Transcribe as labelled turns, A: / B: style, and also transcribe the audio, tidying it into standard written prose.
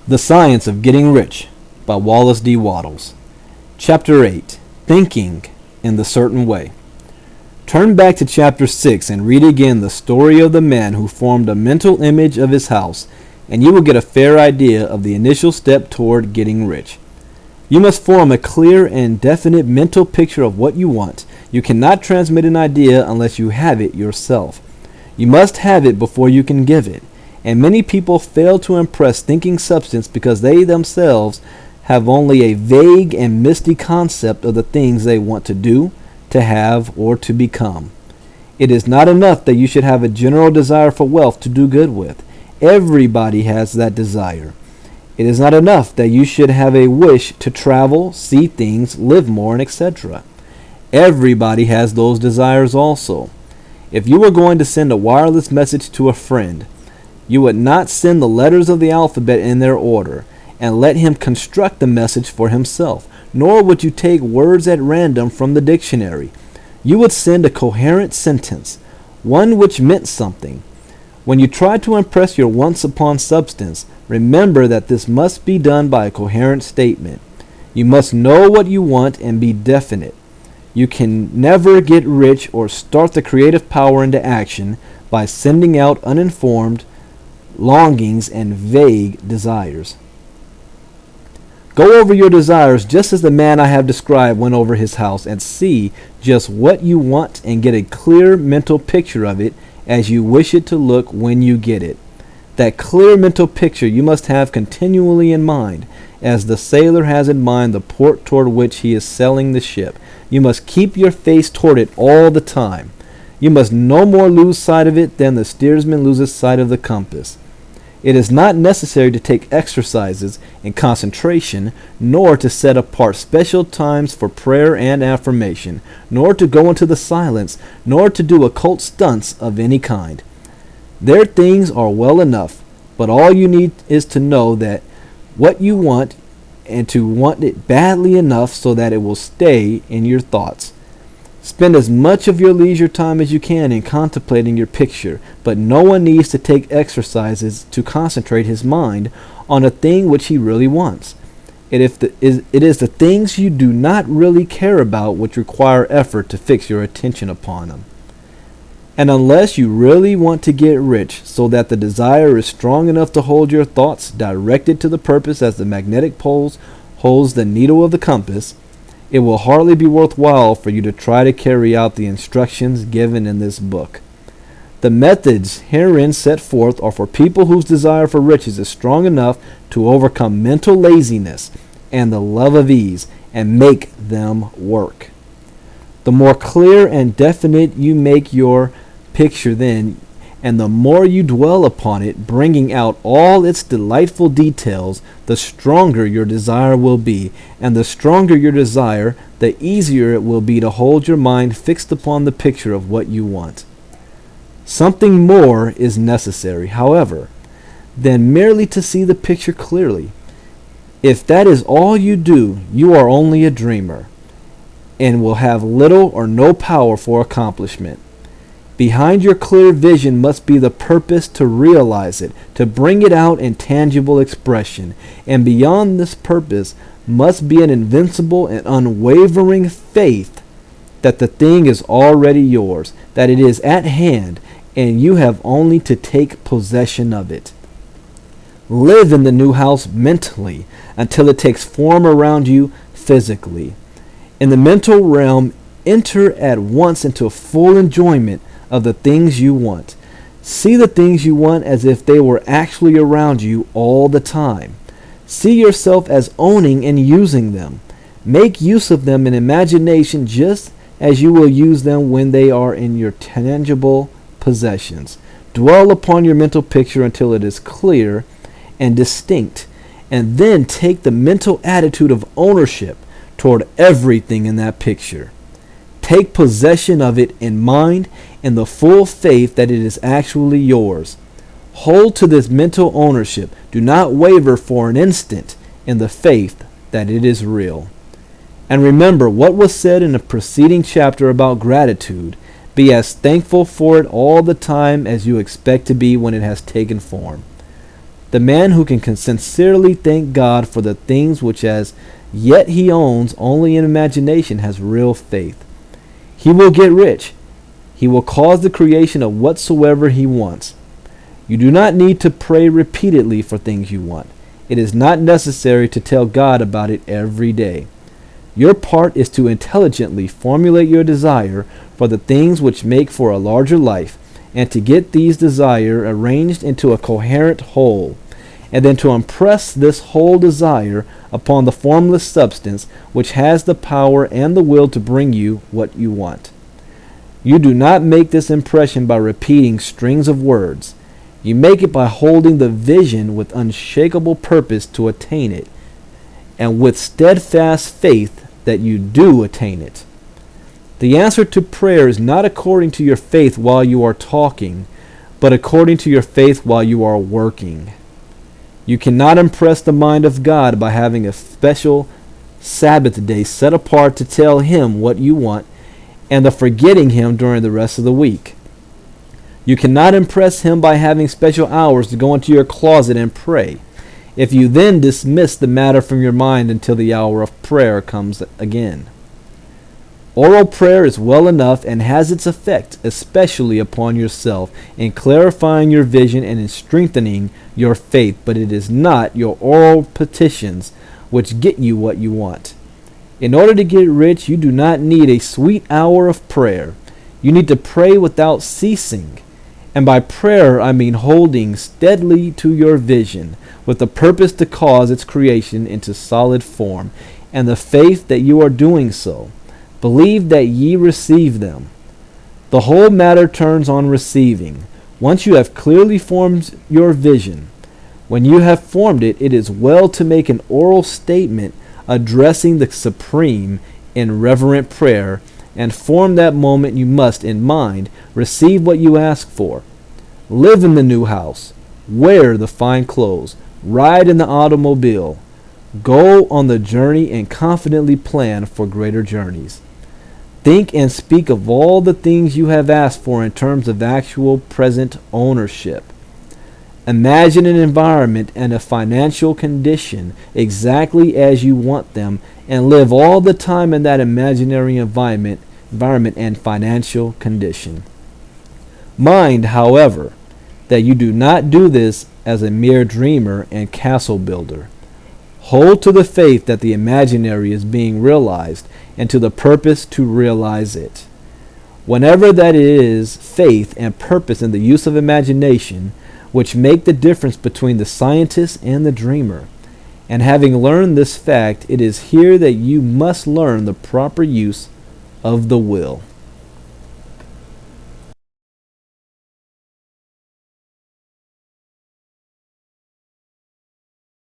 A: The Science of Getting Rich by Wallace D. Wattles. Chapter 8. Thinking in the Certain Way. Turn back to Chapter 6 and read again the story of the man who formed a mental image of his house, and you will get a fair idea of the initial step toward getting rich. You must form a clear and definite mental picture of what you want. You cannot transmit an idea unless you have it yourself. You must have it before you can give it. And many people fail to impress thinking substance because they themselves have only a vague and misty concept of the things they want to do, to have, or to become. It is not enough that you should have a general desire for wealth to do good with. Everybody has that desire. It is not enough that you should have a wish to travel, see things, live more, and etc. Everybody has those desires also. If you were going to send a wireless message to a friend, you would not send the letters of the alphabet in their order and let him construct the message for himself, nor would you take words at random from the dictionary. You would send a coherent sentence, one which meant something. When you try to impress your wants upon substance, remember that this must be done by a coherent statement. You must know what you want and be definite. You can never get rich or start the creative power into action by sending out uninformed longings and vague desires. Go over your desires just as the man I have described went over his house, and see just what you want and get a clear mental picture of it as you wish it to look when you get it. That clear mental picture you must have continually in mind, as the sailor has in mind the port toward which he is sailing the ship. You must keep your face toward it all the time. You must no more lose sight of it than the steersman loses sight of the compass. It is not necessary to take exercises in concentration, nor to set apart special times for prayer and affirmation, nor to go into the silence, nor to do occult stunts of any kind. Their things are well enough, but all you need is to know that what you want, and to want it badly enough so that it will stay in your thoughts. Spend as much of your leisure time as you can in contemplating your picture, but no one needs to take exercises to concentrate his mind on a thing which he really wants. It is the things you do not really care about which require effort to fix your attention upon them. And unless you really want to get rich so that the desire is strong enough to hold your thoughts directed to the purpose as the magnetic poles holds the needle of the compass, it will hardly be worthwhile for you to try to carry out the instructions given in this book. The methods herein set forth are for people whose desire for riches is strong enough to overcome mental laziness and the love of ease and make them work. The more clear and definite you make your picture then, and the more you dwell upon it, bringing out all its delightful details, the stronger your desire will be, and the stronger your desire, the easier it will be to hold your mind fixed upon the picture of what you want. Something more is necessary, however, than merely to see the picture clearly. If that is all you do, you are only a dreamer, and will have little or no power for accomplishment. Behind your clear vision must be the purpose to realize it, to bring it out in tangible expression. And beyond this purpose must be an invincible and unwavering faith that the thing is already yours, that it is at hand, and you have only to take possession of it. Live in the new house mentally until it takes form around you physically. In the mental realm, enter at once into full enjoyment of the things you want. See the things you want as if they were actually around you all the time. See yourself as owning and using them. Make use of them in imagination just as you will use them when they are in your tangible possessions. Dwell upon your mental picture until it is clear and distinct, and then take the mental attitude of ownership toward everything in that picture. Take possession of it in mind in the full faith that it is actually yours. Hold to this mental ownership. Do not waver for an instant in the faith that it is real. And remember what was said in the preceding chapter about gratitude. Be as thankful for it all the time as you expect to be when it has taken form. The man who can sincerely thank God for the things which as yet he owns only in imagination has real faith. He will get rich. He will cause the creation of whatsoever he wants. You do not need to pray repeatedly for things you want. It is not necessary to tell God about it every day. Your part is to intelligently formulate your desire for the things which make for a larger life, and to get these desires arranged into a coherent whole, and then to impress this whole desire upon the formless substance which has the power and the will to bring you what you want. You do not make this impression by repeating strings of words. You make it by holding the vision with unshakable purpose to attain it, and with steadfast faith that you do attain it. The answer to prayer is not according to your faith while you are talking, but according to your faith while you are working. You cannot impress the mind of God by having a special Sabbath day set apart to tell Him what you want, and the forgetting Him during the rest of the week. You cannot impress Him by having special hours to go into your closet and pray, if you then dismiss the matter from your mind until the hour of prayer comes again. Oral prayer is well enough and has its effect, especially upon yourself, in clarifying your vision and in strengthening your faith, but it is not your oral petitions which get you what you want. In order to get rich, you do not need a sweet hour of prayer. You need to pray without ceasing. And by prayer, I mean holding steadily to your vision, with the purpose to cause its creation into solid form, and the faith that you are doing so. Believe that ye receive them. The whole matter turns on receiving. Once you have clearly formed your vision, when you have formed it, it is well to make an oral statement addressing the Supreme in reverent prayer, and form that moment you must, in mind, receive what you ask for. Live in the new house. Wear the fine clothes. Ride in the automobile. Go on the journey and confidently plan for greater journeys. Think and speak of all the things you have asked for in terms of actual present ownership. Imagine an environment and a financial condition exactly as you want them, and live all the time in that imaginary environment and financial condition. Mind, however, that you do not do this as a mere dreamer and castle builder. Hold to the faith that the imaginary is being realized, and to the purpose to realize it. Whenever that it is faith and purpose in the use of imagination which make the difference between the scientist and the dreamer. And having learned this fact, it is here that you must learn the proper use of the will.